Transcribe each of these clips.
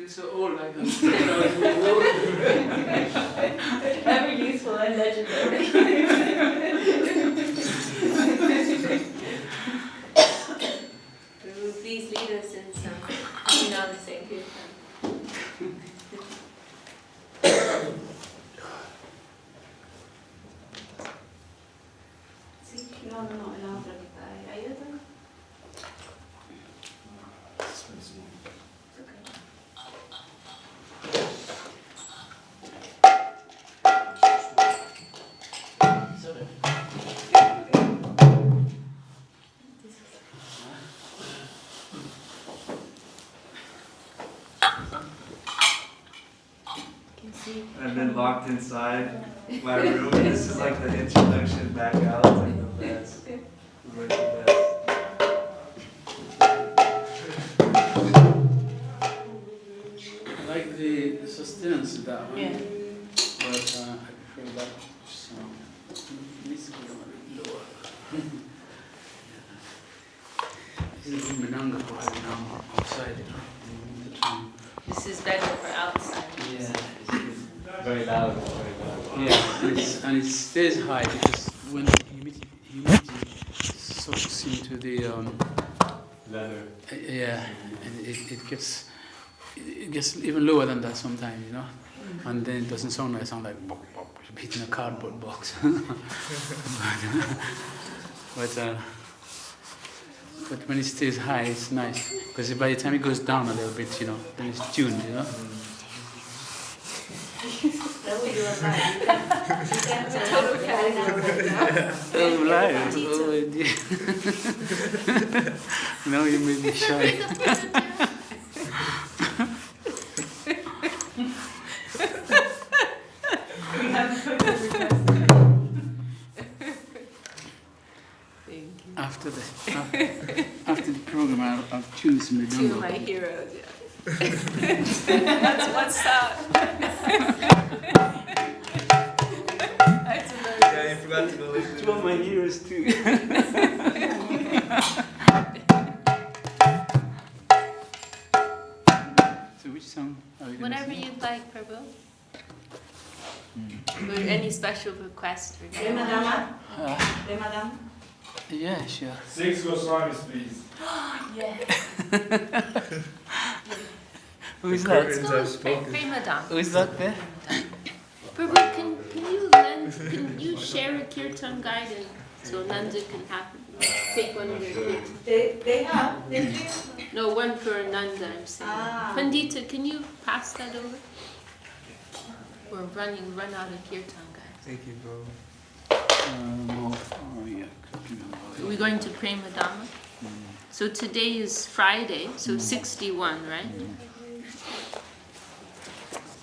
feel so old like that. Ever useful and legendary. Prabhu, please lead us in some Vinala Sankirtan. No, la otra que está ahí. ¿Hay otra? I've been locked inside my room. This is like the introduction back out. It's like the best. Like the best. I like the sustenance of that one. Yeah. But I prefer that sound. It needs to be a little lower. This is a good Menanga for having outside, you know. The time. This is better for outside. Yeah, it's good. Very loud. Yeah, and it stays high because when humidity soaks into the Leather. yeah, and it gets even lower than that sometimes, you know, and then it doesn't sound like bop, bop, hitting a cardboard box. But when it stays high, it's nice because by the time it goes down a little bit, you know, then it's tuned, you know. That would do a live. It's a total cat. Oh, live. Oh, dear. Now you made me shy. We have a request. Thank you. After the program, I'll choose Two of Medungo. my heroes, yeah. That's what's that? Yeah, you forgot to go listen. Two of my heroes too. So which song are we going to Whatever sing? you'd like, Prabhu. Or any special request for De you. Madame? Uh, De Madame? yeah, sure. 6 Goswamis, please. Yeah. Who is that? Let's go with Prema Dam. Who is that there? Prabhu, can you share a kirtan guide so Nanda can take one of their kirtan? They have? They do? No, one for Nanda, I'm saying. Ah. Pandita, can you pass that over? We're run out of kirtan guides. Thank you, bro. We're going to Prema Dhamma. So today is Friday, so 61, right?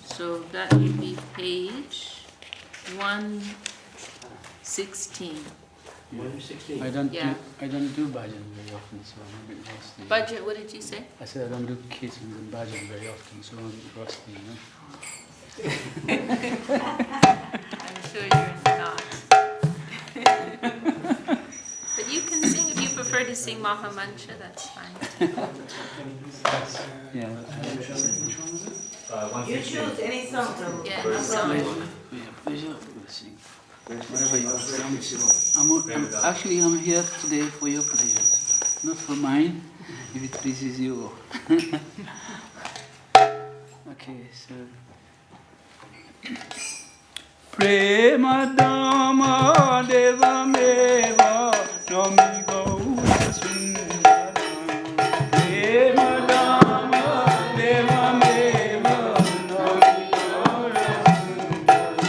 So that would be page 116. 116. I don't do bhajan very often, so I'm a bit rusty. Budget, what did you say? I said I don't do kirtans and bhajan very often, so I'm a bit rusty, you know. I'm sure you're not. But you can sing if you prefer to sing Mahamantra, that's fine. Yeah. You choose any song, Prabhu. Yeah, No so problem. Pleasure. Sing. Whatever you want. I'm here today for your pleasure, not for mine, if it pleases you. Okay, so. Prema Dhamma Deva Meva Nami Gaura Sundaram. Prema Dhamma Deva Meva Nami Gaura Sundaram.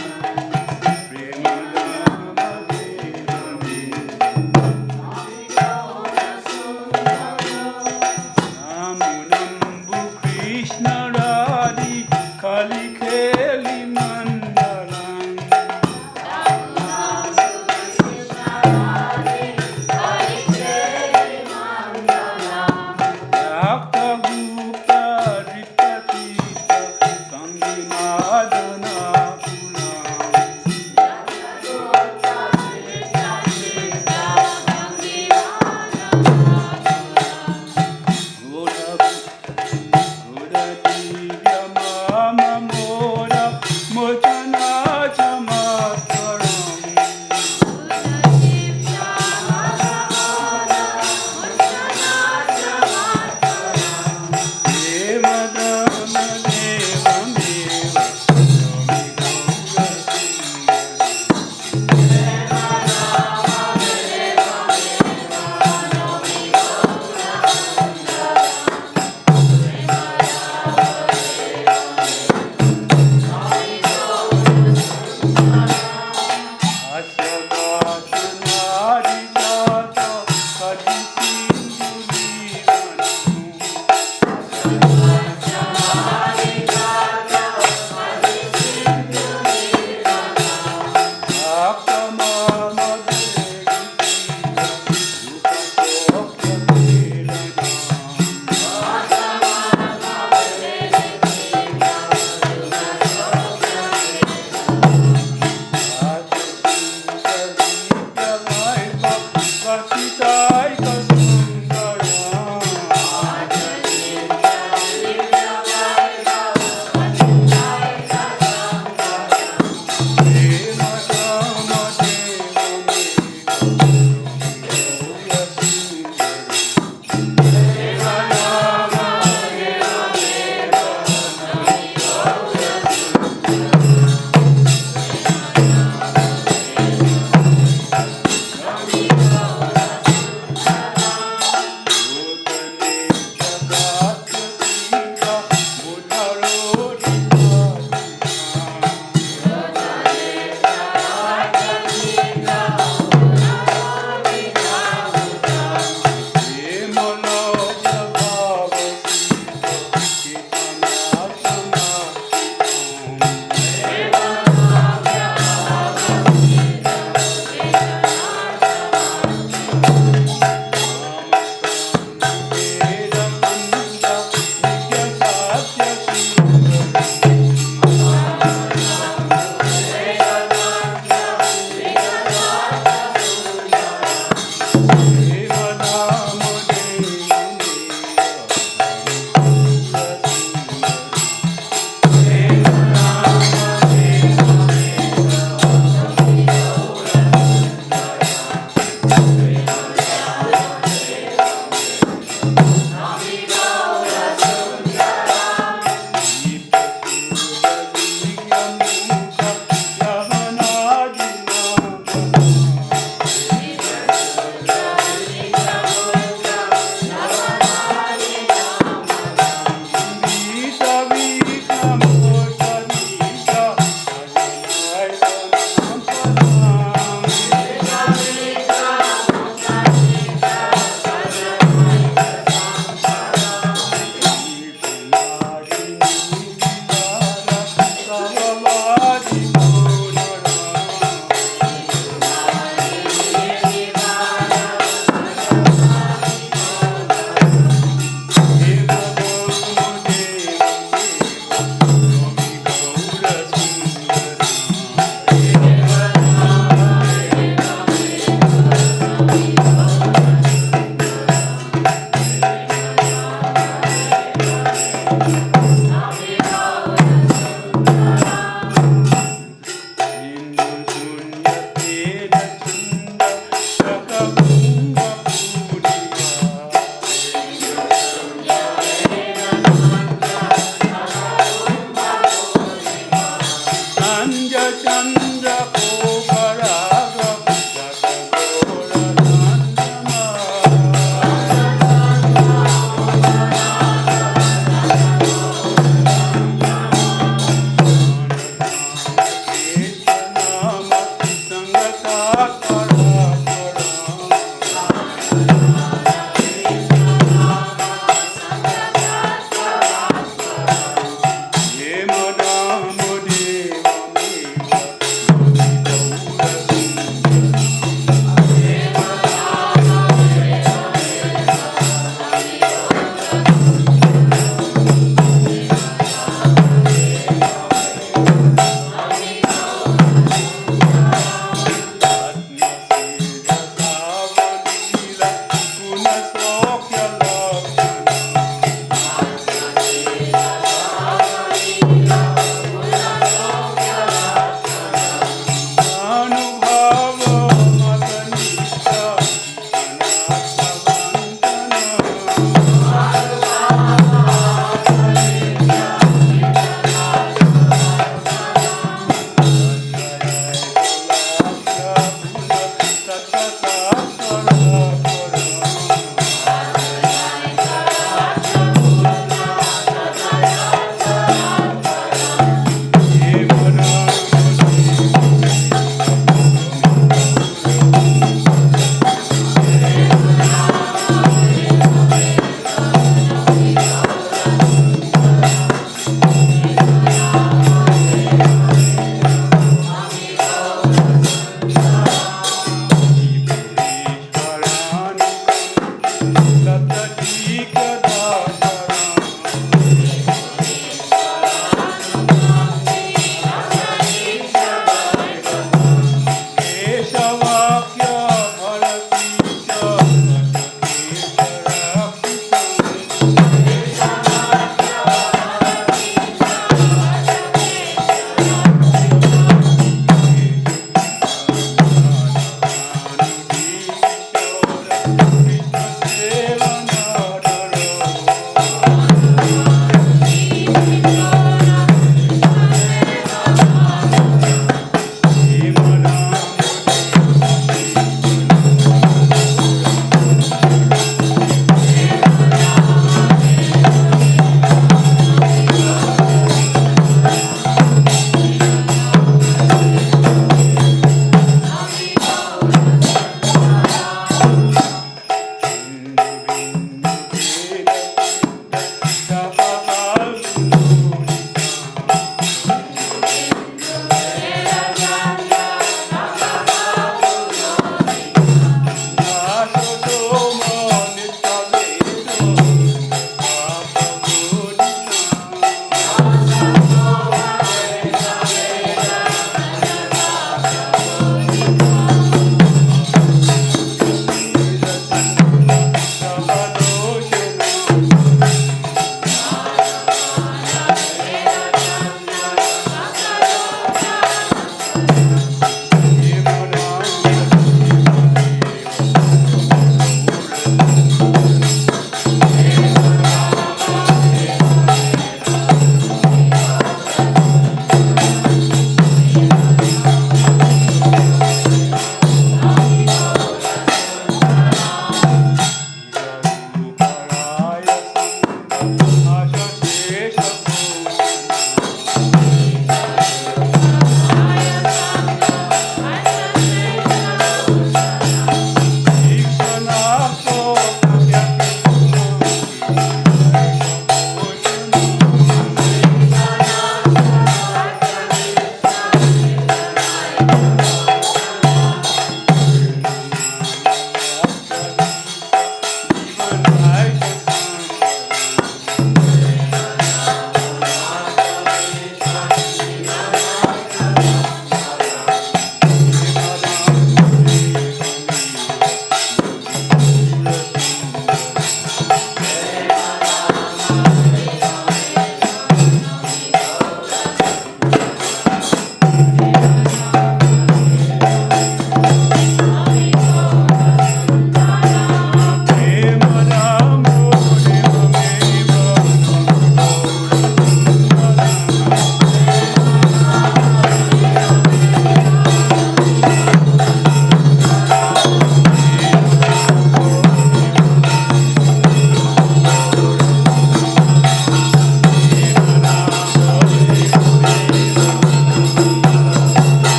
Prema Dhamma Deva Meva Nami Gaura Sundaram. Namunambu Krishna Radhi Kali Kheli Mandalam.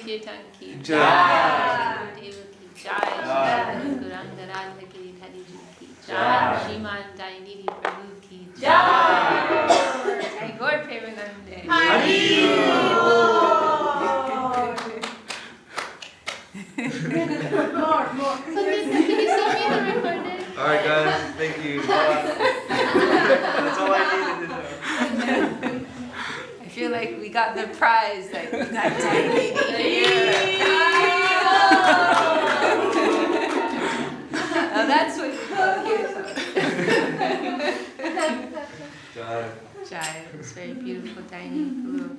Sankirtan ki Jai. Gurudeva ki Jai, Guranga Radha Giridhari Ji ki Jai, Sripad Dayanidhi Prabhu ki Jai, Jai Gaur Premanande. More. So can you send me the recording? Alright guys, thank you. That's all I needed to know. I feel like we got the prize that day. Now that's what you call Jai. Jai, it's very beautiful, Dayanidhi.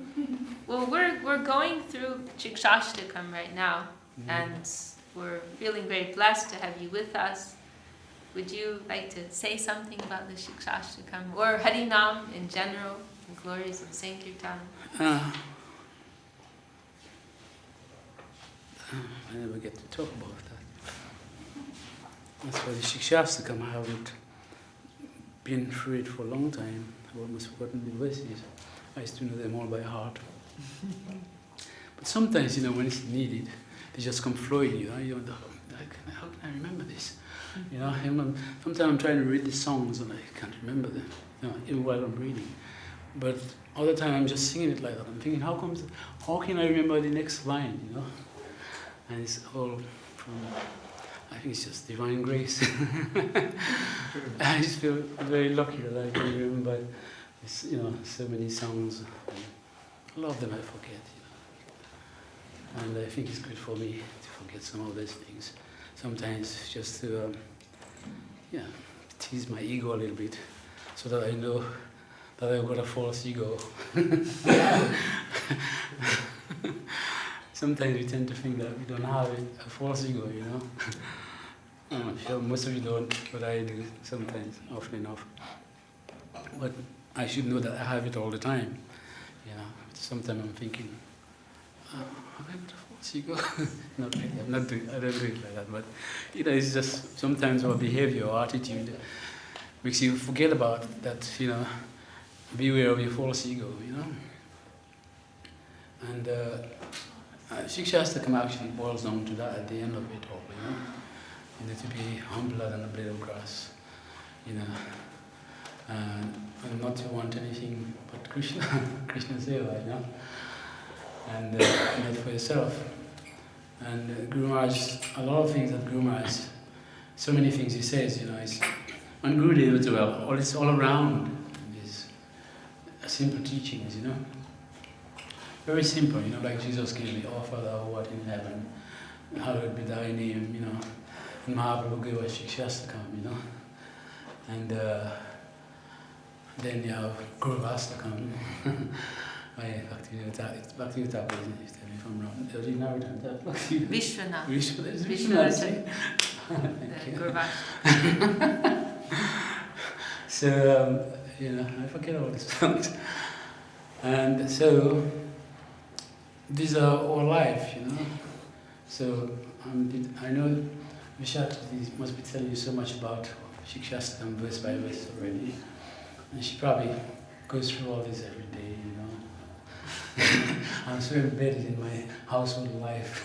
Well, we're going through Shikshashtakam right now, and we're feeling very blessed to have you with us. Would you like to say something about the Shikshashtakam or Harinam in general, the glories of Sankirtan? I never get to talk about that. As for the Shikshashtakam, I haven't been through it for a long time. I've almost forgotten the verses. I used to know them all by heart. But sometimes, when it's needed, they just come flowing, you wonder, how can I remember this? Sometimes I'm trying to read the songs and I can't remember them, even while I'm reading. But other time I'm just singing it like that. I'm thinking, how can I remember the next line, And it's all from, I think it's just divine grace. I just feel very lucky that I can remember, so many songs. A lot of them I forget, And I think it's good for me to forget some of those things. Sometimes just to, tease my ego a little bit, so that I know that I've got a false ego. Sometimes we tend to think that we don't have a false ego, I'm sure most of you don't, but I do sometimes, often enough. But I should know that I have it all the time, Sometimes I'm thinking, have I got a false ego? Not really, I don't do it like that, but it's just sometimes our behavior or attitude makes you forget about that, beware of your false ego, And Shikshashtakam actually boils down to that at the end of it all, You need to be humbler than a blade of grass, and not to want anything but Krishna, Krishna seva, and not for yourself. And Guru Maharaj, a lot of things that Guru Maharaj, so many things he says, it's on Gurudeva as well, it's all around these simple teachings, Very simple, like Jesus gave me, "Oh Father, who art in heaven, hallowed be thy name," and Mahaprabhu gave us Shikshashtakam, And then you have Guru Vastakam. Bhakti Tapa, isn't it? Tell me if I'm wrong. Vishwanath. Vishwanath. Thank you. Guru Vastakam. So, I forget all these things. And so, these are all life, So, I know Vishakha must be telling you so much about Shikshashtakam verse by verse already. And she probably goes through all this every day, I'm so embedded in my household life.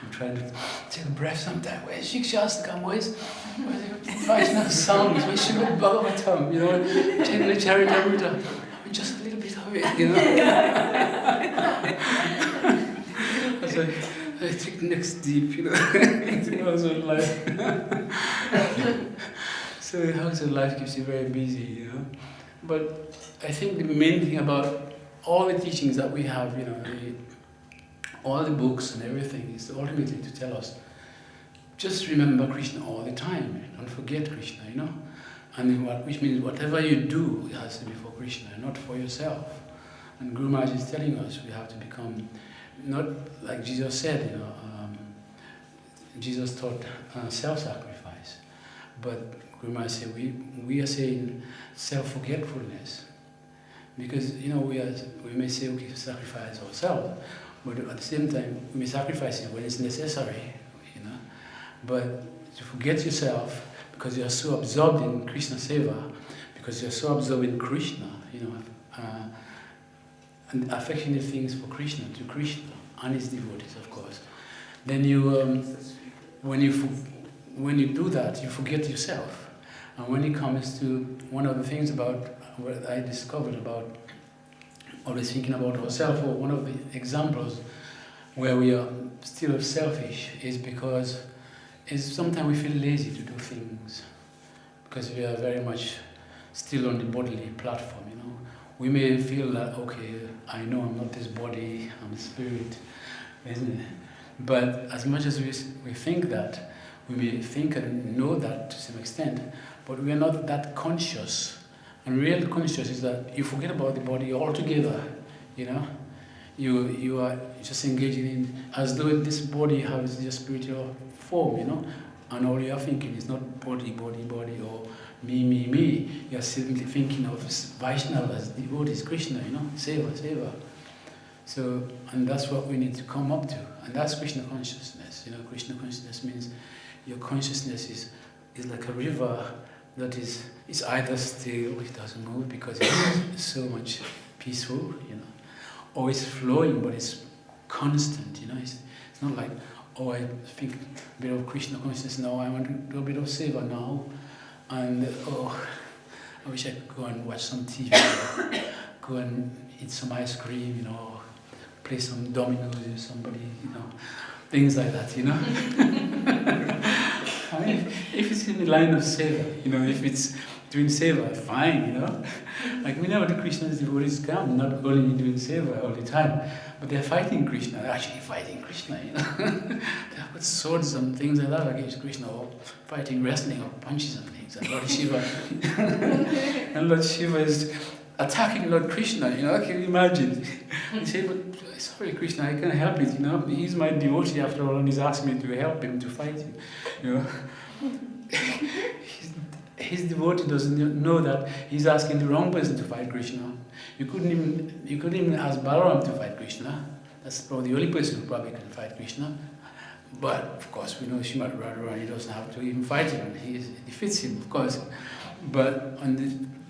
I'm trying to take a breath sometimes. Where's Shikshashtakam? Where's the Vaishnava songs? Where's Srimad Bhagavatam? Chantana Charitamrita. Just a little bit of it, So I take the next deep, into household life. So household life keeps you very busy, But I think the main thing about all the teachings that we have, all the books and everything is ultimately to tell us, just remember Krishna all the time. Don't forget Krishna, And which means whatever you do, it has to be for Krishna, not for yourself. And Guru Maharaj is telling us we have to become, not like Jesus said, Jesus taught self-sacrifice. But Guru Maharaj said we are saying self-forgetfulness. Because, we may say, okay, sacrifice ourselves, but at the same time, we may sacrifice it when it's necessary, But to forget yourself, because you are so absorbed in Krishna Seva, because you are so absorbed in Krishna, and affectionate things for Krishna, to Krishna, and his devotees, of course. Then you, when you do that, you forget yourself. And when it comes to one of the things about what I discovered about always thinking about ourselves, or one of the examples where we are still selfish is because sometimes we feel lazy to do things because we are very much still on the bodily platform, you know. We may feel that, okay, I know I'm not this body, I'm a spirit, isn't it? But as much as we think that, we may think and know that to some extent, but we are not that conscious. And real conscious is that you forget about the body altogether, you know. You are just engaging in, as though this body has your spiritual form, you know, and all you are thinking is not body, or me. You are simply thinking of Vaishnavas, devotees, Krishna, you know, Seva. So, and that's what we need to come up to, and that's Krishna consciousness. You know, Krishna consciousness means your consciousness is like a river that is either still, it doesn't move because it's so much peaceful, you know, or it's flowing, but it's constant, you know. It's not like, oh, I think a bit of Krishna consciousness now, I want to do a bit of seva now, and oh, I wish I could go and watch some TV, or go and eat some ice cream, you know, play some dominoes with somebody, you know, things like that, you know. I mean, if it's in the line of seva, you know, if it's doing seva, fine, you know. Like whenever the Krishna's devotees come, not only doing seva all the time, but they're fighting Krishna, they're actually fighting Krishna, you know. They have got swords and things like that against Krishna, or fighting, wrestling, or punches and things. And Lord Shiva, and Lord Shiva is attacking Lord Krishna, you know, can you imagine? You say, but sorry Krishna, I can't help it, you know, he's my devotee after all, and he's asking me to help him to fight you know. His devotee doesn't know that he's asking the wrong person to fight Krishna. You couldn't even ask Balaram to fight Krishna. That's probably the only person who probably can fight Krishna. But of course we know Srimad Radharani doesn't have to even fight him. He defeats him, of course. But on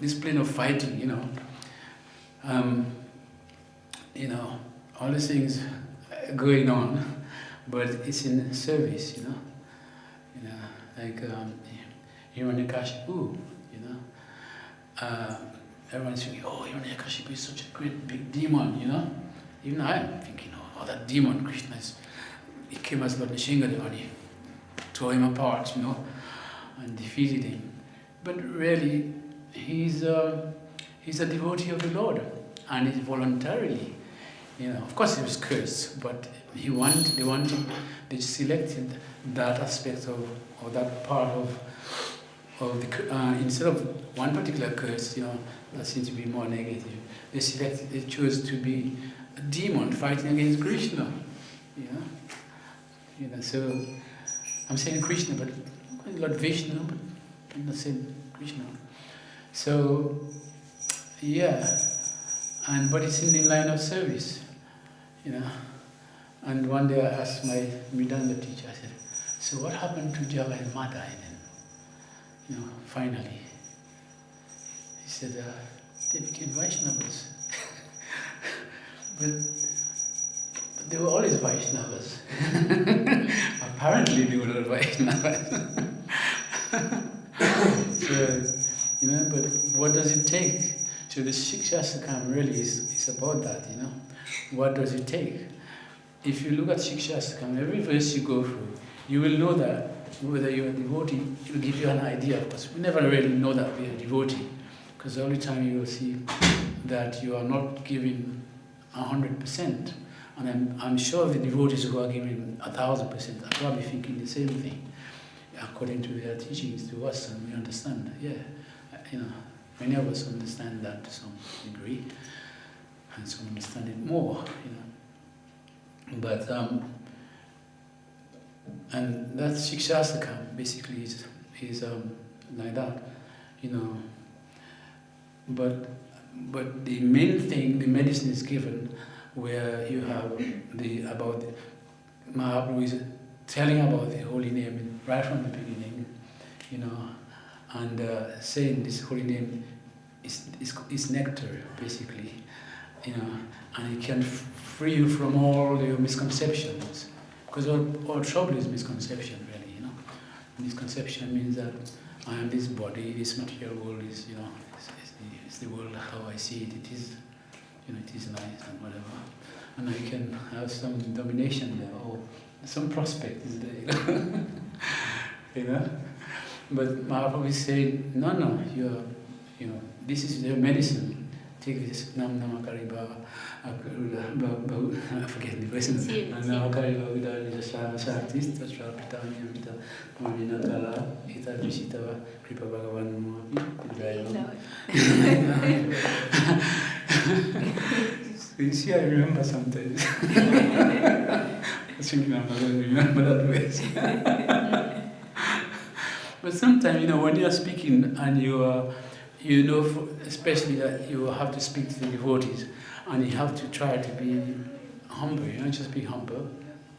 this plane of fighting, you know, all these things going on, but it's in service, you know, like Hiranyakashipu, you know. Everyone's thinking, oh, Hiranyakashipu is such a great big demon, you know. Even I'm thinking, oh, that demon, Krishna he came as Lord Nishingadeva and he tore him apart, you know, and defeated him. But really, he's a devotee of the Lord, and he voluntarily, you know. Of course, he was cursed, but they selected that aspect of, or that part of the, instead of one particular curse, you know, that seems to be more negative, they chose to be a demon fighting against Krishna, you know. So I'm saying Krishna, but Lord Vishnu, but I'm not saying Krishna. So yeah, but it's in the line of service, you know. And one day I asked my Midanda teacher, I said, so what happened to Java and Madai then? You know, finally. He said, they became Vaishnavas. but they were always Vaishnavas. Apparently they were not Vaishnavas. So, you know, but what does it take? So the Shikshastakam really is about that, you know. What does it take? If you look at Shikshastakam, every verse you go through, you will know that whether you're a devotee, it will give you an idea. Of course, we never really know that we're a devotee, because the only time you will see that you are not giving 100%, and I'm sure the devotees who are giving 1,000% are probably thinking the same thing, according to their teachings to us, and we understand. Yeah, you know, many of us understand that to some degree, and some understand it more, you know. But and that Shikshastakam basically is like that, you know. But the main thing, the medicine is given where you have about Mahaprabhu is telling about the holy name right from the beginning, you know, and saying this holy name is nectar basically, you know, and he can free you from all your misconceptions. Because all trouble is misconception, really, you know. Misconception means that I am this body, this material world is, you know, it's the world how I see it. It is, you know, it is nice and whatever. And I can have some domination there, or some prospect is there, you know. You know? But Mahaprabhu is saying, no, you know, this is their medicine. Take this, Nam Namakari Baba, I forget the verse. Namakari Baba, Vishakha Shakti, Tatra Pitani Amita, Marina Tala, Ita Vishitava, Kripa Bhagavan You see, I remember sometimes. I think I'm not going to remember that verse. But sometimes, you know, when you are speaking and you know, especially that you have to speak to the devotees, and you have to try to be humble, you know, just be humble.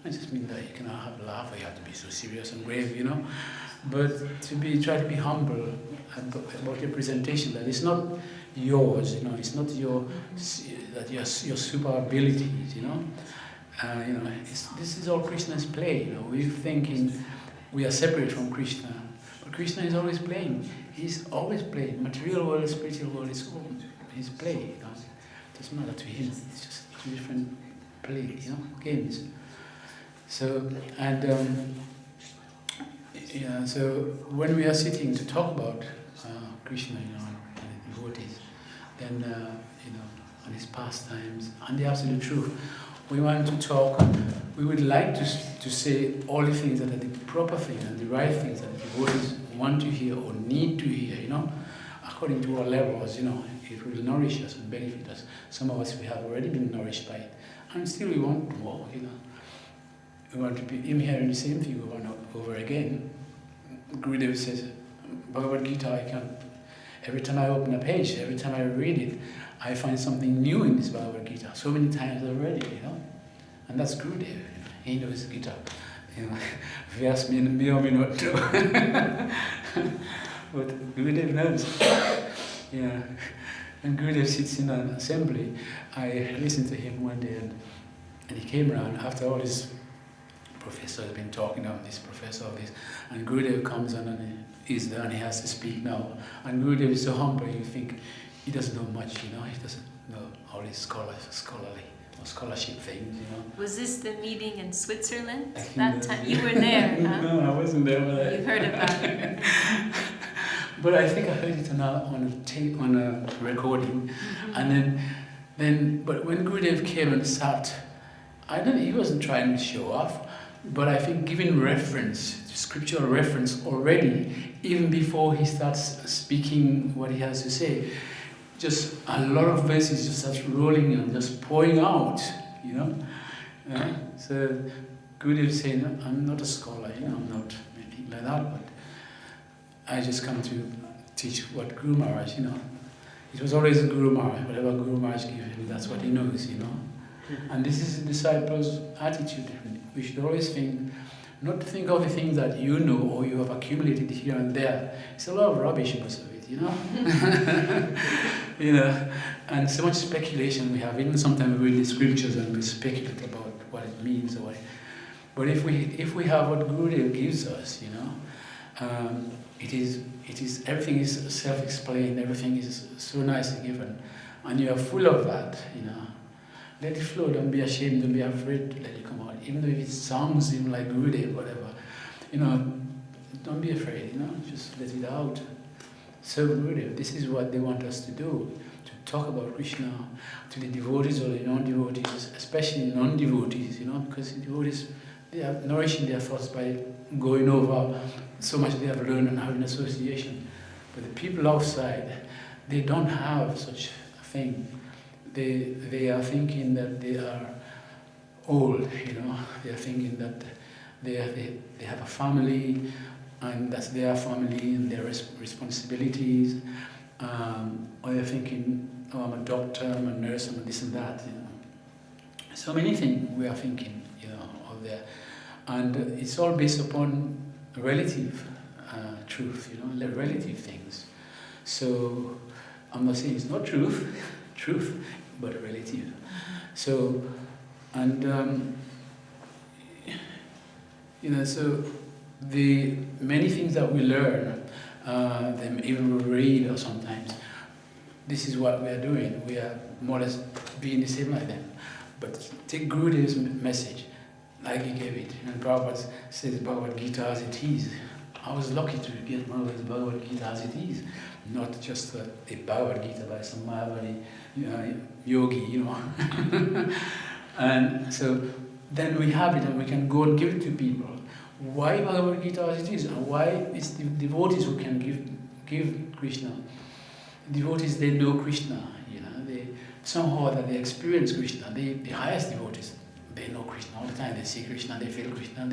I just mean that you cannot have a laugh, or you have to be so serious and grave, you know. But try to be humble about your presentation, that it's not yours, you know, it's not your super abilities, you know. You know, this is all Krishna's play, you know. We're thinking we are separate from Krishna. Krishna is always playing. He's always playing. Material world, spiritual world is all his play. You know? It doesn't matter to him. It's just two different play, you know, games. So so when we are sitting to talk about Krishna, you know, and the devotees, then you know, on his pastimes and the absolute truth, we want to talk. We would like to say all the things that are the proper things and the right things that the devotees want to hear or need to hear, you know, according to our levels, you know. It will nourish us and benefit us. Some of us, we have already been nourished by it, and still we want more, you know. We want to be hearing the same thing over and over again. Gurudev says, Bhagavad Gita, every time I open a page, every time I read it, I find something new in this Bhagavad Gita. So many times already, you know. And that's Gurudev, you know. He knows Gita. You know, Vyas may or may not know. But Gurudev knows. Yeah. When Gurudev sits in an assembly, I listened to him one day, and he came around after all his professors have been talking about this professor of this, and Gurudev comes on and he's there and he has to speak now. And Gurudev is so humble, you think he doesn't know much, you know, he doesn't know all these scholarly or scholarship things, you know. Was this the meeting in Switzerland that time? You were there, huh? No, I wasn't there. But you heard about it. But I think I heard it on a tape, on a recording, and then. But when Gurudev came and sat, he wasn't trying to show off, but I think giving reference, scriptural reference already, even before he starts speaking what he has to say, just a lot of verses just starts rolling and just pouring out, you know. So Gurudev saying, I'm not a scholar, you know, I'm not anything like that, but I just come to teach what Guru Maharaj, you know. It was always Guru Maharaj, whatever Guru Maharaj gives him, that's what he knows, you know. And this is the disciples' attitude. We should always think, not to think of the things that you know or you have accumulated here and there. It's a lot of rubbish most of it, you know. You know, and so much speculation we have. Even sometimes we read the scriptures and we speculate about what it means or what. But if we have what Gurudev gives us, you know, it is everything is self-explained. Everything is so nicely given, and you are full of that, you know. Let it flow, don't be ashamed, don't be afraid to let it come out. Even though if it sounds even like Gurudev, whatever, you know, don't be afraid, you know, just let it out. So Gurudev, this is what they want us to do, to talk about Krishna to the devotees or the non-devotees, especially non-devotees, you know, because the devotees, they are nourishing their thoughts by going over so much they have learned and having association. But the people outside, they don't have such a thing. They are thinking that they are old, you know. They are thinking that they have a family, and that's their family and their responsibilities. Or they're thinking, oh, I'm a doctor, I'm a nurse, I'm a this and that, you know. So many things we are thinking, you know, of there. And it's all based upon relative truth, you know, relative things. So I'm not saying it's not truth. but relative. So, and so the many things that we learn, even we read or sometimes, this is what we are doing. We are more or less being the same like them. But take Gurudev's message, like he gave it. And Prabhupada says Bhagavad Gita as it is. I was lucky to get one of those Bhagavad Gita as it is, not just a Bhagavad Gita by some Mayavadi yogi, And so then we have it and we can go and give it to people. Why Bhagavad Gita as it is? And why it's the devotees who can give Krishna. Devotees, they know Krishna, they somehow that they experience Krishna. The highest devotees, they know Krishna all the time. They see Krishna, they feel Krishna,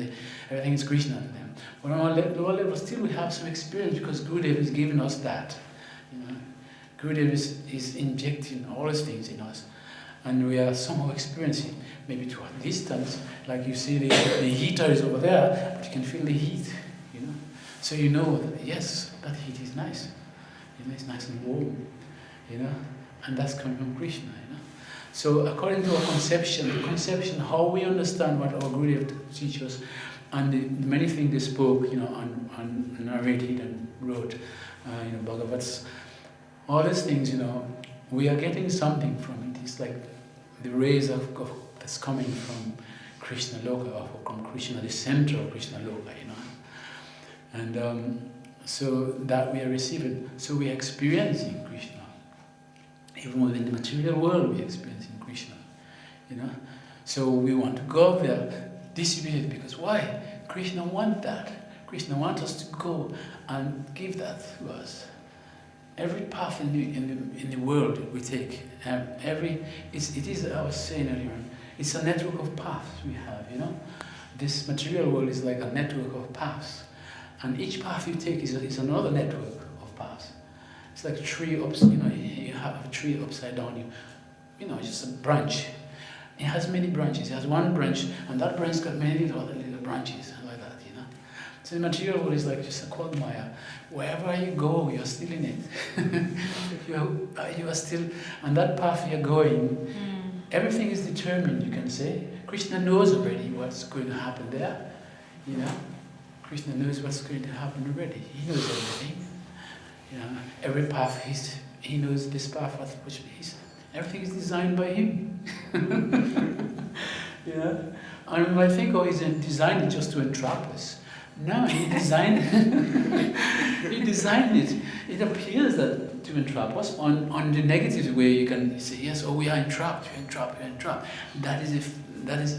everything is Krishna to them. But on our lower level, still we have some experience because Gurudev is giving us that. Gurudev is injecting all these things in us, and we are somehow experiencing, maybe to a distance, like you see the heater is over there, but you can feel the heat, So you know that, yes, that heat is nice. It's nice and warm, and that's coming from Krishna, So according to our conception, how we understand what our Gurudev teaches us, and the many things they spoke, and narrated and wrote, Bhagavats, all these things, we are getting something from it. It's like the rays of that's coming from Krishna Loka, or from Krishna, the center of Krishna Loka, And so that we are receiving, so we are experiencing Krishna. Even within the material world, we are experiencing Krishna, So we want to go there, distribute it, because why? Krishna wants that. Krishna wants us to go and give that to us. Every path in the world we take, it is, I was saying earlier, it's a network of paths we have, This material world is like a network of paths. And each path you take is another network of paths. It's like a tree you have a tree upside down, just a branch. It has many branches. It has one branch, and that branch got many little branches, like that, So the material world is like just a quagmire. Wherever you go, you're still in it. you are still, and that path you're going, everything is determined, you can say. Krishna knows already what's going to happen there, Krishna knows what's going to happen already. He knows everything. Every path he knows this path, which is everything is designed by him. And when I think, he's designed it just to entrap us. No, he designed he designed it. It appears that to entrap us on the negative way. You can say, yes, we are entrapped, we're entrapped.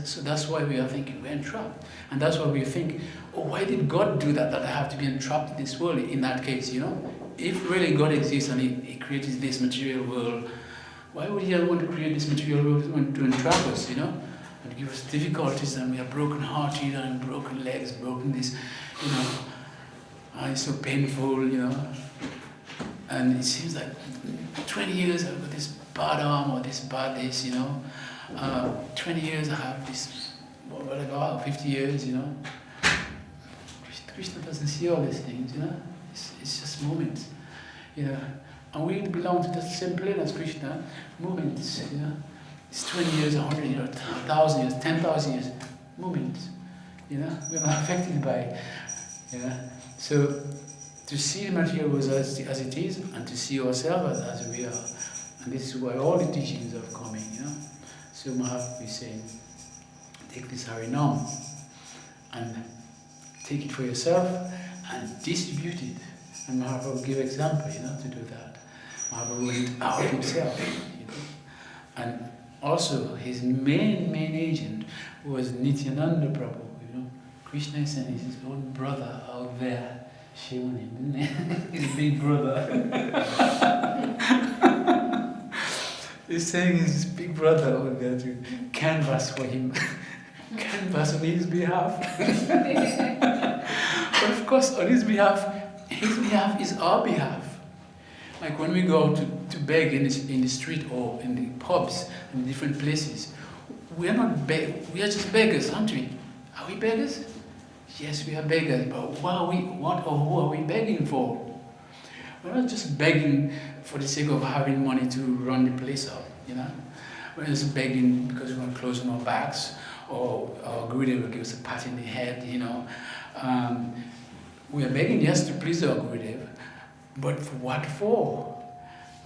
So that's why we are thinking we're entrapped. And that's why we think, why did God do that I have to be entrapped in this world in that case, If really God exists and he created this material world, why would he want to create this material world to entrap us, and give us difficulties, and we are broken-hearted and broken legs, broken this, and it's so painful, And it seems like 20 years I've got this bad arm or this bad this, 20 years I have this, whatever, 50 years, Krishna doesn't see all these things, It's just moments, And we belong to the same plane as Krishna, moments, It's 20 years, 100 years, 1,000 years, 10,000 years, moments, We're not affected by it, So to see the material world as it is, and to see ourselves as we are, and this is why all the teachings are coming, So Mahaprabhu is saying, take this Harinam and take it for yourself and distribute it. And Mahaprabhu gave example, to do that. Mahaprabhu went out himself, And also his main agent was Nityananda Prabhu, Krishna is saying his own brother out there, showing him, isn't he? His big brother. He's saying his big brother over there to canvas for him, canvas on his behalf. But of course, on his behalf is our behalf. Like when we go to beg in the street or in the pubs, in different places, we are not we are just beggars, aren't we? Are we beggars? Yes, we are beggars, but who are we begging for? We're not just begging for the sake of having money to run the place up. you know. We're just begging because we want to close on our backs, or our Gurudev will give us a pat in the head, you know. We are begging, yes, to please our Gurudev, but for what for?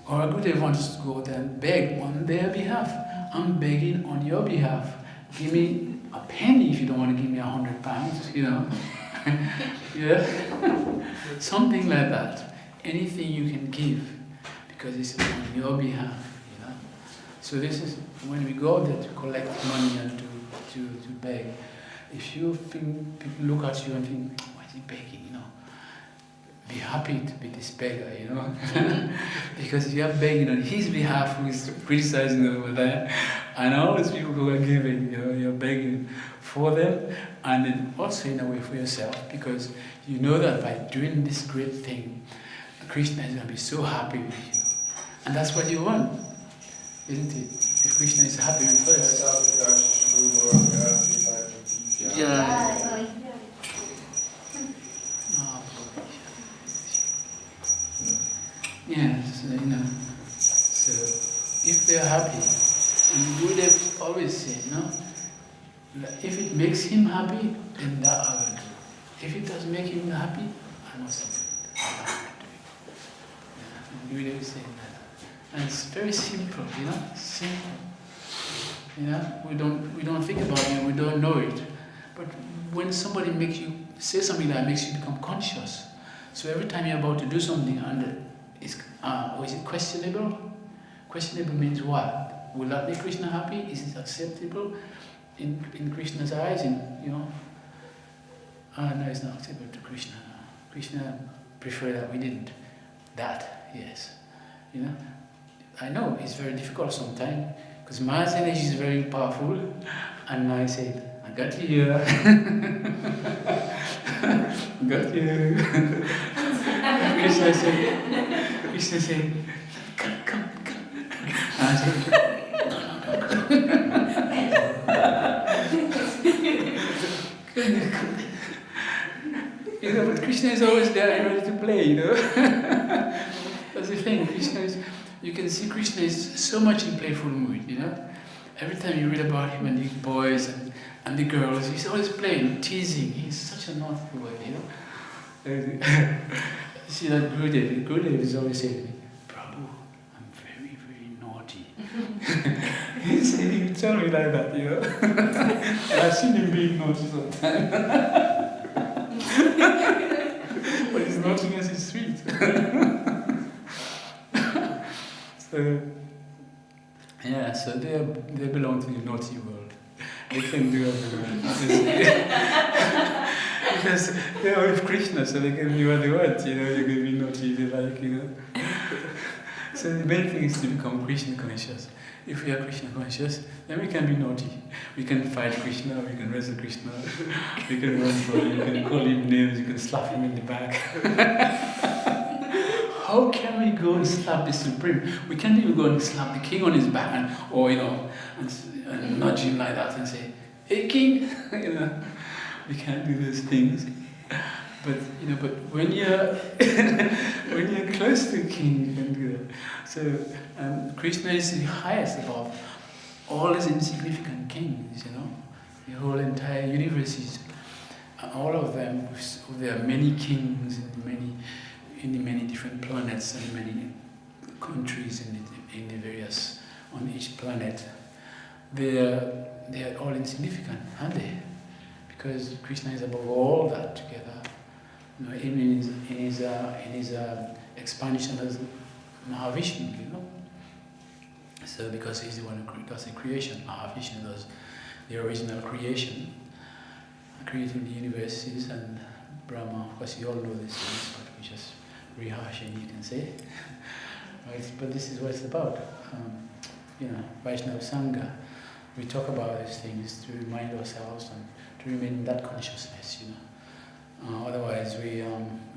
Our Gurudev wants us to go there and beg on their behalf. I'm begging on your behalf. Give me a penny if you don't want to give me £100, you know. Yeah, something like that. Anything you can give, because it's on your behalf, you know. So this is when we go there to collect money and to beg. If you think people look at you and think, why is he begging, you know? Be happy to be this beggar, you know, because you are begging on his behalf, who is criticizing over there, and all these people who are giving, you know, you're begging for them, and then also in a way for yourself, because you know that by doing this great thing, Krishna is going to be so happy with you, and that's what you want, isn't it? If Krishna is happy with us. Yeah. Yes, you know. So if they are happy, and Gurudev always says, you know, if it makes him happy, then that I will do. If it doesn't make him happy, I must do it. I have to do it. Gurudev is saying that. And it's very simple, you know, simple. You know, we don't think about it, we don't know it. But when somebody makes you say something that makes you become conscious, so every time you're about to do something and is it questionable? Questionable means what? Will that make Krishna happy? Is it acceptable in Krishna's eyes? No, it's not acceptable to Krishna. Krishna preferred that we didn't. That, yes. You know, I know it's very difficult sometimes because my energy is very powerful, and I said, I got you here. I got you. Krishna said, come. And I said, no. You know, but Krishna is always there and ready to play, you know. That's the thing, you can see Krishna is so much in playful mood, you know. Every time you read about him and the boys and the girls, he's always playing, teasing. He's such a naughty boy, you know. See that Gurudev is always saying to me, Prabhu, I'm very, very naughty. He would tell me like that, you know. And I've seen him being naughty sometimes. But his naughtiness is sweet. So, yeah, so they belong to the naughty world. They can do everything. Because they're with Krishna, so they can do what they want, you know, you can be naughty if they like, you know. So the main thing is to become Krishna conscious. If we are Krishna conscious, then we can be naughty. We can fight Krishna, we can wrestle Krishna, we can run for him, you can call him names, you can slap him in the back. How can we go and slap the Supreme? We can't even go and slap the king on his back, or, you know, and nudge him like that and say, hey king, you know. We can't do those things, but you know. But when you're when you're close to the king, you can do that. So Krishna is the highest above all these insignificant kings. You know, the whole entire universe is all of them. There are many kings in the many different planets and many countries in the various on each planet. They are all insignificant, aren't they? Because Krishna is above all that together. You know, in his expansion as Mahavishnu, you know. So because he's the one who does the creation, Mahavishnu does the original creation, creating the universes, and Brahma, of course you all know this things, but we just rehashing, you can say. Right? But this is what it's about. You know, Vaishnava Sangha, we talk about these things to remind ourselves and to remain in that consciousness, you know. Otherwise, we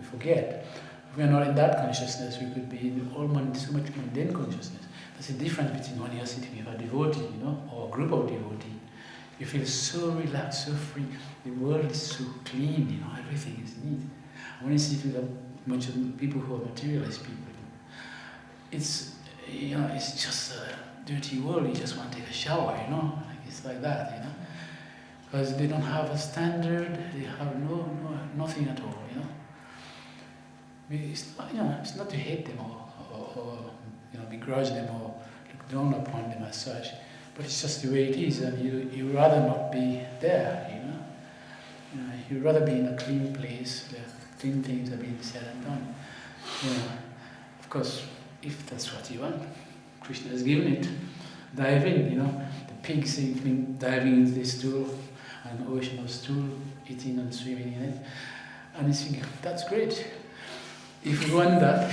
forget. If we are not in that consciousness, we could be in so much mundane consciousness. There's a difference between when you're sitting with a devotee, you know, or a group of devotees. You feel so relaxed, so free. The world is so clean, you know, everything is neat. When you sit with a bunch of people who are materialist people, it's, you know, it's just dirty world, you just want to take a shower, you know, like it's like that, you know, because they don't have a standard, they have nothing at all, you know. It's not, you know, it's not to hate them or you know, begrudge them or look down upon them as such, but it's just the way it is, and you rather not be there, you know. You'd rather be in a clean place where clean things are being said and done. You know, of course, if that's what you want, Krishna has given it. Dive in, you know. The pig diving into the stool, an ocean of stool, eating and swimming in it. And you think, that's great. If we want that,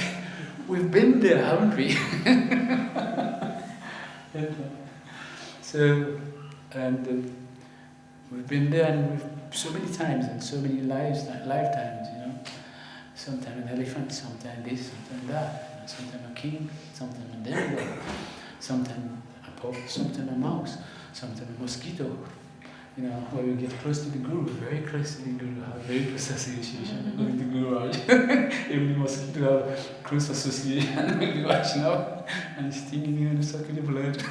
we've been there, haven't we? So, and we've been there, and we've so many times and so many lifetimes, you know. Sometimes an elephant, sometimes this, sometimes that. You know, sometimes a king, sometimes a demigod, sometimes a pope, sometimes a mouse, sometimes a mosquito. You know, where we get close to the guru, very close to the guru, have very close association with the guru. Even the mosquito have close association with the Vaishnava, and stinging you and sucking the blood.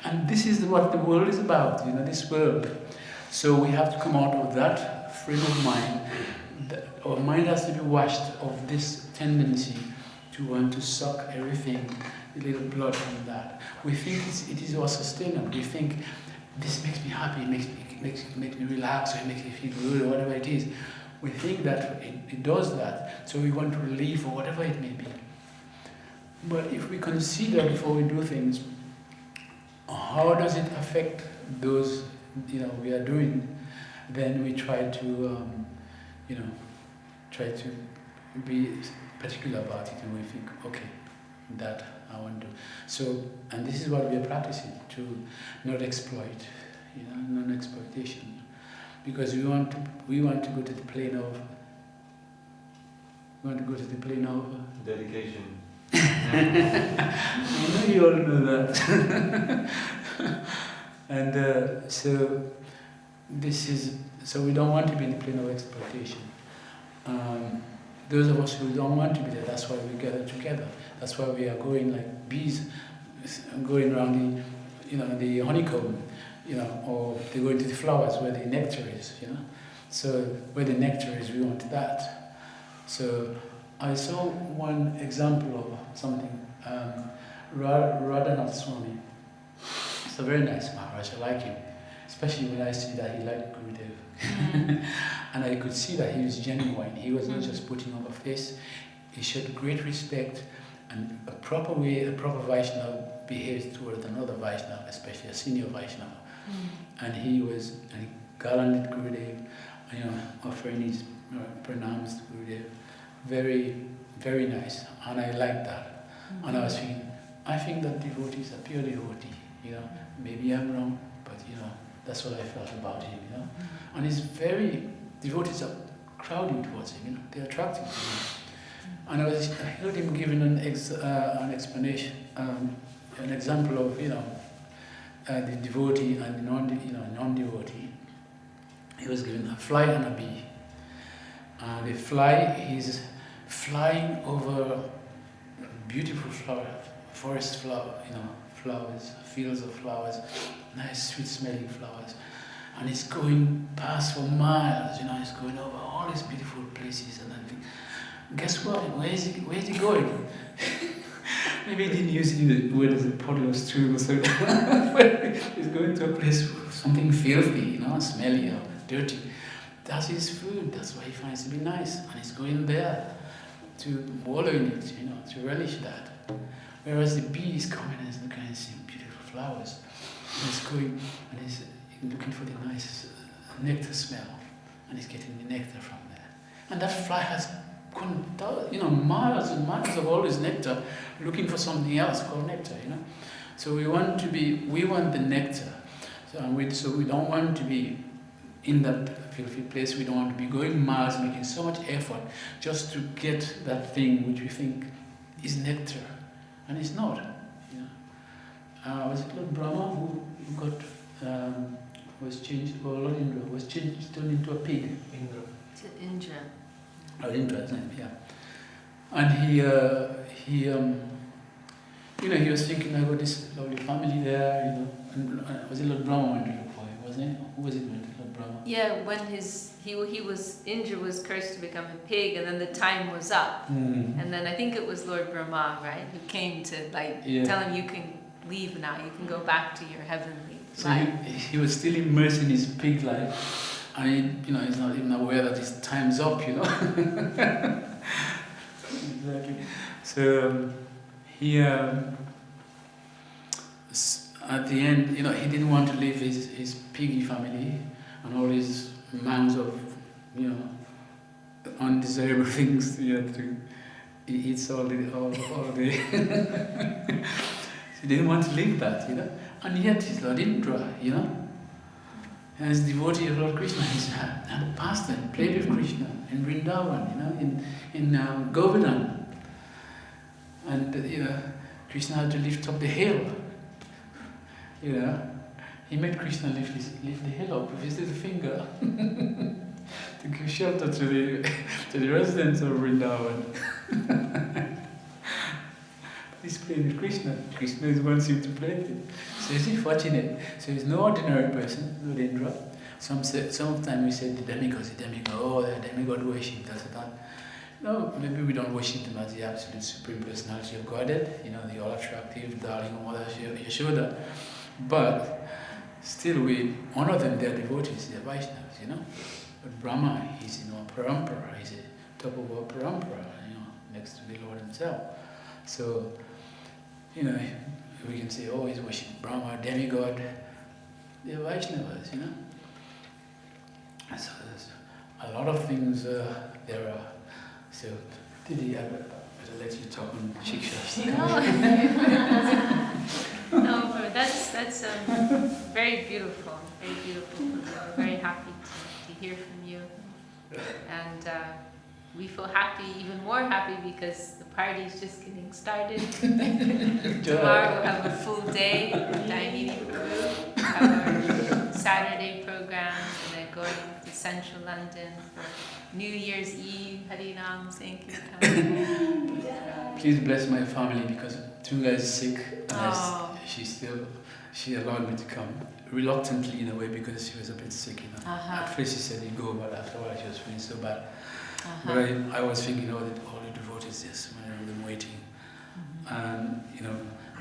And this is what the world is about, you know, this world. So we have to come out of that frame of mind. Our mind has to be washed of this tendency to want to suck everything, a little blood from that. We think it is our sustainer. We think this makes me happy, it makes me relax, or it makes me feel good, or whatever it is. We think that it does that, so we want relief or whatever it may be. But if we consider before we do things, how does it affect those, you know, we are doing, then we try to, you know, try to be particular about it, and we think, okay, that I want to. So, and this is what we are practicing, to not exploit, you know, non-exploitation, because we want to go to the plane of, dedication. I know you all know that. And so we don't want to be in the plane of exploitation. Those of us who don't want to be there, that's why we gather together. That's why we are going like bees, going around the honeycomb, you know, or they go into the flowers where the nectar is, you know. So where the nectar is, we want that. So I saw one example of something, Radhanath Swami. It's a very nice Maharaj, I like him, especially when I see that he liked Gurudev. And I could see that he was genuine. He was not just putting on a face. He showed great respect and a proper way a proper Vaishnava behaves towards another Vaishnava, especially a senior Vaishnava. And he garlanded Gurudev, you know, offering his pranams to Gurudev. Very, very nice, and I like that. And I was thinking, I think that devotees are pure devotee, you know. Maybe I'm wrong, but you know, that's what I felt about him, you know. And devotees are crowding towards him, you know, they're attracted to him. And I heard him giving an explanation, an example of, you know, the devotee and the non-devotee. He was given a fly and a bee. The fly is flying over beautiful forest flower, you know, flowers, fields of flowers, nice sweet smelling flowers. And it's going past for miles, you know, it's going over all these beautiful places and everything. Guess what? Where is he going? Maybe he didn't use where there's a puddle of stream or something. He's going to a place with something filthy, you know, smelly or dirty. That's his food, that's why he finds to be nice. And he's going there to wallow in it, you know, to relish that. Whereas the bee is coming and is looking and seeing beautiful flowers. And he's going and he's looking for the nice nectar smell. And he's getting the nectar from there. And that fly has gone, you know, miles and miles of all this nectar looking for something else called nectar, you know. So we want the nectar. So we don't want to be in that filthy place. We don't want to be going miles, making so much effort just to get that thing which we think is nectar, and it's not. You know, was it Lord Brahma who was changed, or Lord Indra was turned into a pig? To Indra. Oh, Indra, isn't it? Yeah. And he, he was thinking, I got this lovely family there, and was it Lord Brahma went to look for him, wasn't it? Who was it went to Lord Brahma? Yeah, when he was Indra was cursed to become a pig, and then the time was up, and then I think it was Lord Brahma, right, who came to tell him, you can leave now, you can go back to your heavenly life. He was still immersed in his pig life. I mean, he's not even aware that his time's up, Exactly. So he, at the end, he didn't want to leave his piggy family and all his mounds of, undesirable things. He eats all the. He didn't want to leave that, and yet he's Lord Indra, And as devotee of Lord Krishna, he's had a pastime, played with Krishna in Vrindavan, in Govardhan. And, Krishna had to lift up the hill. He made Krishna lift the hill up with his little finger to give shelter to the residents of Vrindavan. He's playing with Krishna. Krishna wants him to play with him. So he's fortunate. So he's no ordinary person, Lord Indra. Some of the time we say the demigod, the demigod worship, that's that. No, maybe we don't worship them as the absolute supreme personality of Godhead, the all-attractive darling of Mother Yashoda. But still we honor them, they're devotees, they're Vaishnavas, But Brahma, he's in our parampara, he's the top of our parampara, next to the Lord himself. So, we can say, oh, he's worshiping Brahma, demigod. They're Vaishnavas, So there's a lot of things there are. So, Didi, I better let you talk on Shiksha. No, but that's very beautiful, very beautiful. We're very happy to hear from you, and we feel happy, even more happy, because the party's just getting started. Tomorrow we'll have a full day in Dayanidhi, Peru. We'll have our Saturday programs, and then going to central London for New Year's Eve, Harinam, Sankirtan. Please bless my family, because Tunga is sick, and she allowed me to come. Reluctantly in a way, because she was a bit sick, At first she said he'd go, but after a while she was feeling so bad. But I was thinking, all the devotees, yes, when I'm waiting. And,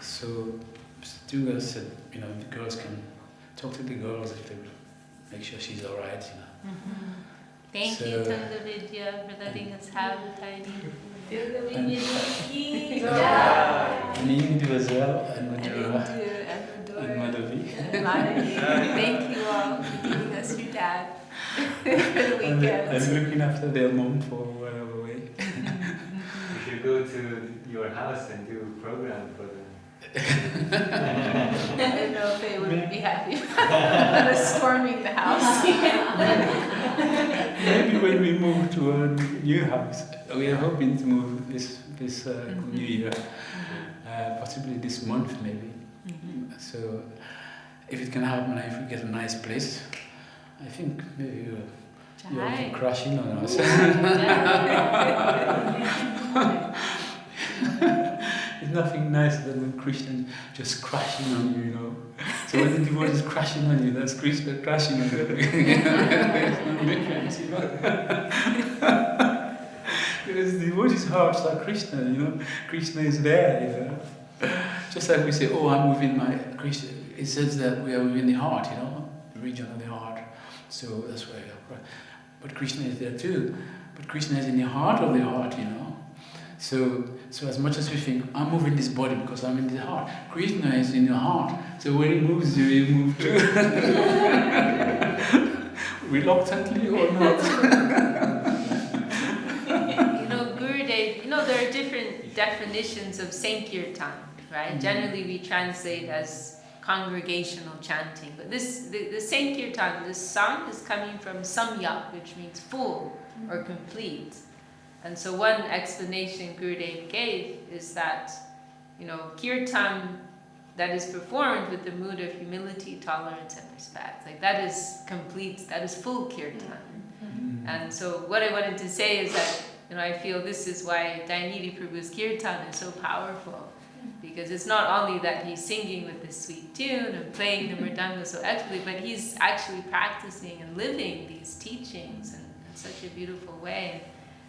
so Tunga said, the girls can talk to the girls if they make sure she's all right, Thank you, Tunga Vidya, for letting us have the tiny. And Nindi as well, and Madhura, and Madhavi. Thank you all for giving us your dad for the weekend. And looking after their mom for whatever way. You should go to your house and do a program for them. I don't know if they would be happy about us storming the house. Maybe when we move to a new house, we are hoping to move this new year, possibly this month maybe. So if it can happen, if we get a nice place, I think maybe you'll be crashing on us. There's nothing nicer than when Krishna just crashing on you, So when the devotee is crashing on you, that's Krishna crashing on you. There's no difference, Because the devotee's hearts are Krishna, Krishna is there, Just like we say, oh, I'm within my Krishna. It says that we are within the heart, the region of the heart. So that's why. But Krishna is there too. But Krishna is in the heart of the heart, So as much as we think, I'm moving this body because I'm in the heart, Krishna is in your heart. So when he moves you, you move too. Reluctantly or not. Gurudev, there are different definitions of Sankirtan, right? Generally we translate as congregational chanting. But the Sankirtan, this song is coming from samyak, which means full or complete. And so one explanation Gurudev gave is that, kirtan that is performed with the mood of humility, tolerance, and respect. That is complete, that is full kirtan. And so what I wanted to say is that I feel this is why Dayanidhi Prabhu's kirtan is so powerful, because it's not only that he's singing with this sweet tune and playing the mridanga so expertly, but he's actually practicing and living these teachings in such a beautiful way.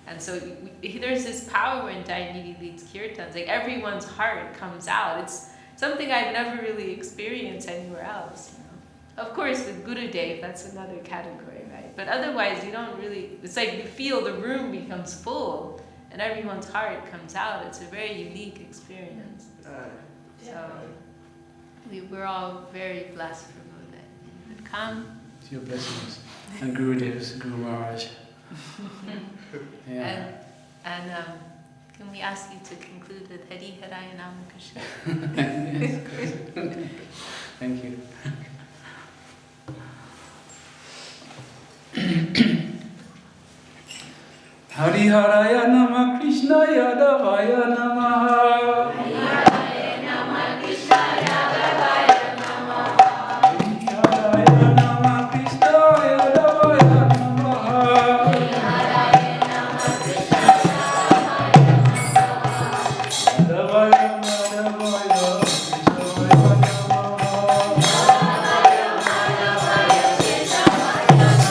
And so there's this power when Dayanidhi leads kirtans, like everyone's heart comes out. It's something I've never really experienced anywhere else. Of course, with Gurudev, that's another category, right? But otherwise, you don't really, it's like you feel the room becomes full and everyone's heart comes out. It's a very unique experience. So we're all very blessed for that you could come. It's your blessings. And Gurudev's, Guru Maharaj. Yeah. And can we ask you to conclude with Hari Haraya Nama Krishna? Yes, of course. Thank you. Hari Haraya Nama Krishna Yadavaya Namaha. Hari Haraya Nama Krishna Yadavaya Namaha. Hari Haraya Nama Krishna Yadavaya Namaha. Hari Haraya Nama Krishna Yadavaya Namaha. Yadavaya Madhavaya Keshavaya Namaha. Yadavaya Madhavaya Keshavaya Namaha.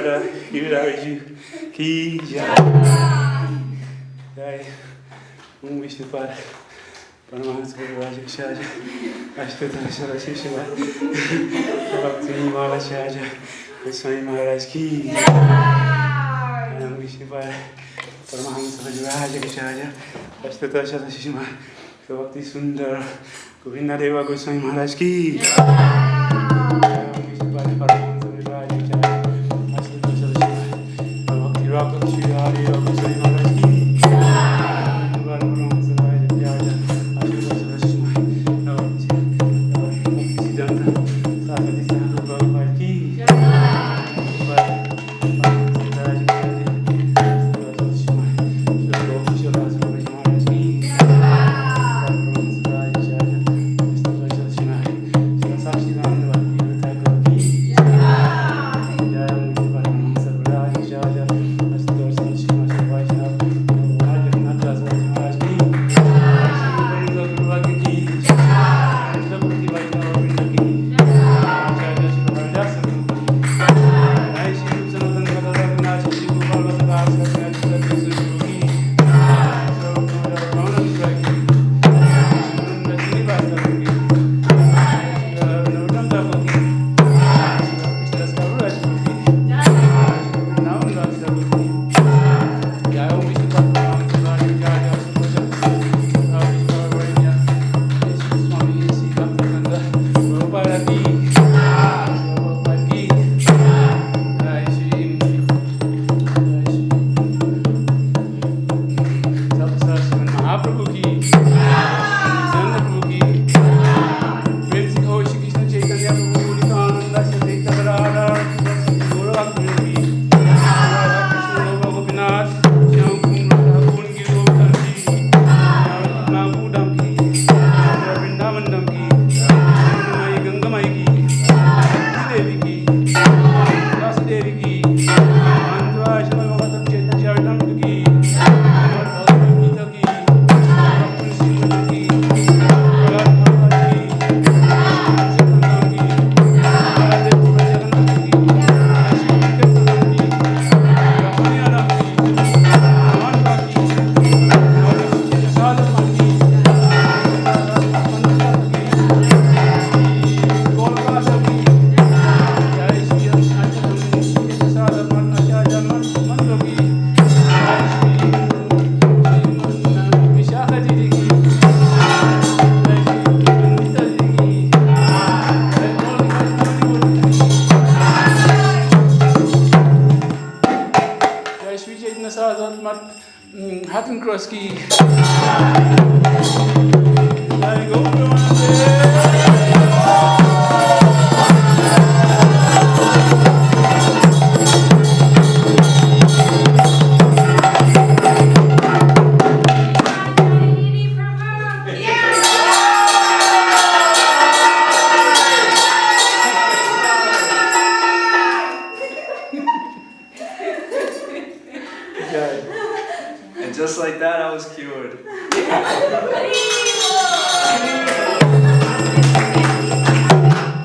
Radha Giriraju Ki Jai. Jai Om Vishnupada Paramahansa Gururaja Shaja Ashtata Sarasya Shiva Bhakti Malacharya Swami Maharaj Ki Jai. Om Vishnupada Paramahansa Gururaja Shaja Ashtata Sarasya Shiva Bhakti Sundar Govinda Deva Goswami Maharaj Ki Om Vishnupada Paramahansa Gururaja Shaja Ashtata Sarasya Shiva Bhakti Rakha Shri Deva Goswami Maharaj Ki And just like that, I was cured.